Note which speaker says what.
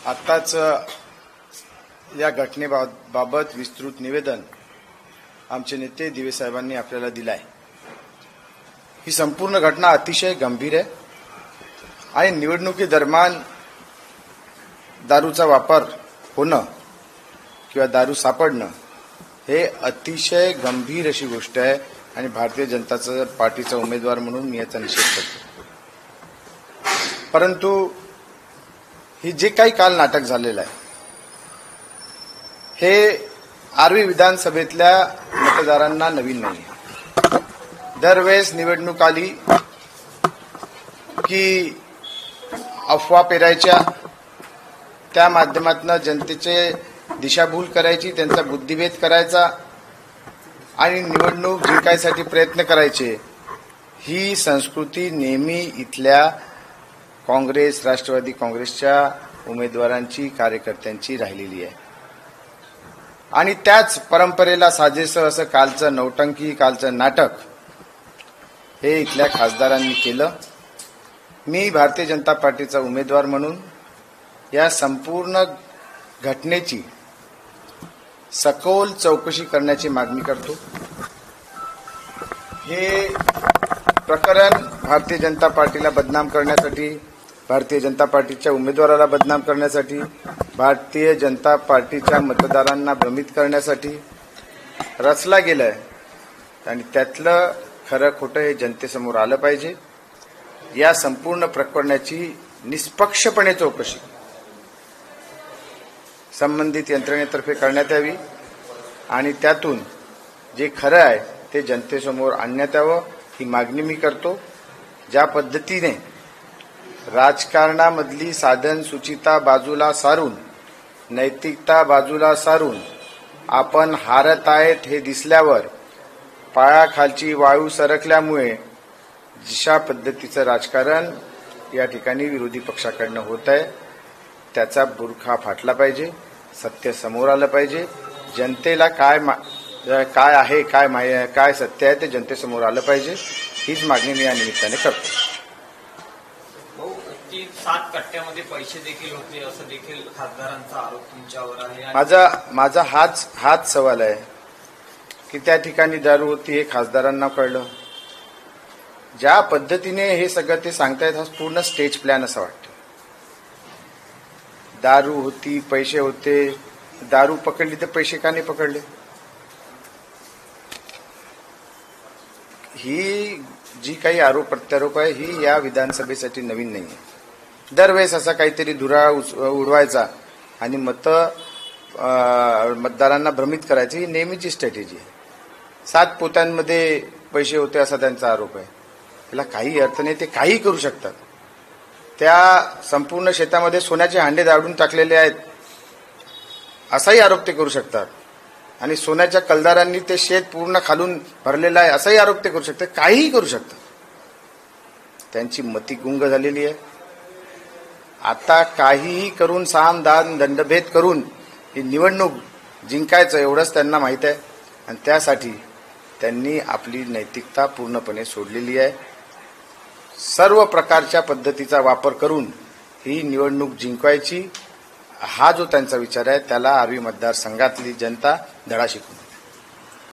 Speaker 1: आत्ताच या घटनेबाबत विस्तृत निवेदन आमचे नेते दिवे साहेबांनी आपल्याला दिलं आहे। ही संपूर्ण घटना अतिशय गंभीर आहे आणि निवडणुकीदरम्यान दारूचा वापर होणं किंवा दारू सापडणं हे अतिशय गंभीर अशी गोष्ट आहे आणि भारतीय जनता पार्टीचा उमेदवार म्हणून मी याचा निषेध करतो। परंतु ही जे काही काल नाटक झालेलं आहे हे आर्वी विधानसभेतल्या मतदारांना नवीन नाही आहे। दरवेळेस निवडणूक आली की अफवा पेरायच्या, त्या माध्यमातून जनतेचे दिशाभूल करायची, त्यांचा बुद्धिभेद करायचा आणि निवडणूक जिंकायसाठी प्रयत्न करायचे। ही संस्कृती नेहमी इथल्या काँग्रेस, राष्ट्रवादी काँग्रेसच्या उमेदवारांची, कार्यकर्त्यांची राहिलेली आहे आणि त्याच परंपरेला साजेसं असं कालचं नौटंकी, कालचं नाटक हे इथल्या खासदारांनी केलं। मी भारतीय जनता पार्टीचा उमेदवार म्हणून या संपूर्ण घटनेची सखोल चौकशी करण्याची मागणी करतो। हे प्रकरण भारतीय जनता पार्टीला बदनाम करण्यासाठी, भारतीय जनता पार्टीच्या उमेदवाराला बदनाम करण्यासाठी, भारतीय जनता पार्टीच्या मतदारांना भ्रमित करण्यासाठी रचला गेलाय आणि त्यातलं खरं खोटं हे जनतेसमोर आलं पाहिजे। या संपूर्ण प्रकरणाची निष्पक्षपणे चौकशी संबंधित यंत्रणेतर्फे करण्यात यावी आणि त्यातून जे खरं आहे ते जनतेसमोर आणण्यात यावं ही मागणी मी करतो। ज्या पद्धतीने राजकारणामधली साधन सुचिता बाजूला सारून, नैतिकता बाजूला सारून आपण हारत आहेत हे दिसल्यावर, पायाखालची वाळू सरकल्यामुळे जशा पद्धतीचं राजकारण या ठिकाणी विरोधी पक्षाकडनं होत आहे त्याचा बुरखा फाटला पाहिजे, सत्य समोर आलं पाहिजे। जनतेला काय आहे, काय सत्य आहे ते जनतेसमोर आलं पाहिजे, हीच मागणी मी या निमित्ताने करतो।
Speaker 2: 7 कट्ट्यामध्ये पैसे देखील होते असं देखील खासदारांचा आरोप तुमच्यावर आहे।
Speaker 1: माझा हाच सवाल आहे की त्या ठिकाणी दारू होती हे खासदारांना कळलं? ज्या पद्धतीने हे सगळं ते सांगतायत हा पूर्ण स्टेज प्लॅन असं वाटतं। दारू होती, पैसे होते, दारू पकडली तर पैसे का नाही पकडले? ही जी काही आरोप प्रत्यारोप आहे ही या विधानसभेसाठी नवीन नाही आहे। दरवेळेस असा काहीतरी धुरा उडवायचा आणि मतदारांना भ्रमित करायची ही नेहमीची स्ट्रॅटेजी आहे। 7 पोत्यांमध्ये पैसे होते असा त्यांचा आरोप आहे। त्याला काही अर्थ नाही, ते काही करू शकतात। त्या संपूर्ण शेतामध्ये सोन्याचे हांडे दाडून टाकलेले आहेत असाही आरोप ते करू शकतात आणि सोन्याच्या कलदारांनी ते शेत पूर्ण खालून भरलेलं आहे असाही आरोप ते करू शकतात। काहीही करू शकतात। त्यांची मती गुंग झालेली आहे। आता काहीही करून साम दान दंडभेद करून ही निवडणूक जिंकायचं एवढंच त्यांना माहीत आहे आणि त्यासाठी त्यांनी आपली नैतिकता पूर्णपणे सोडलेली आहे। सर्व प्रकारच्या पद्धतीचा वापर करून ही निवडणूक जिंकायची हा जो त्यांचा विचार आहे त्याला आर्वी मतदारसंघातली जनता धडा शिकवते।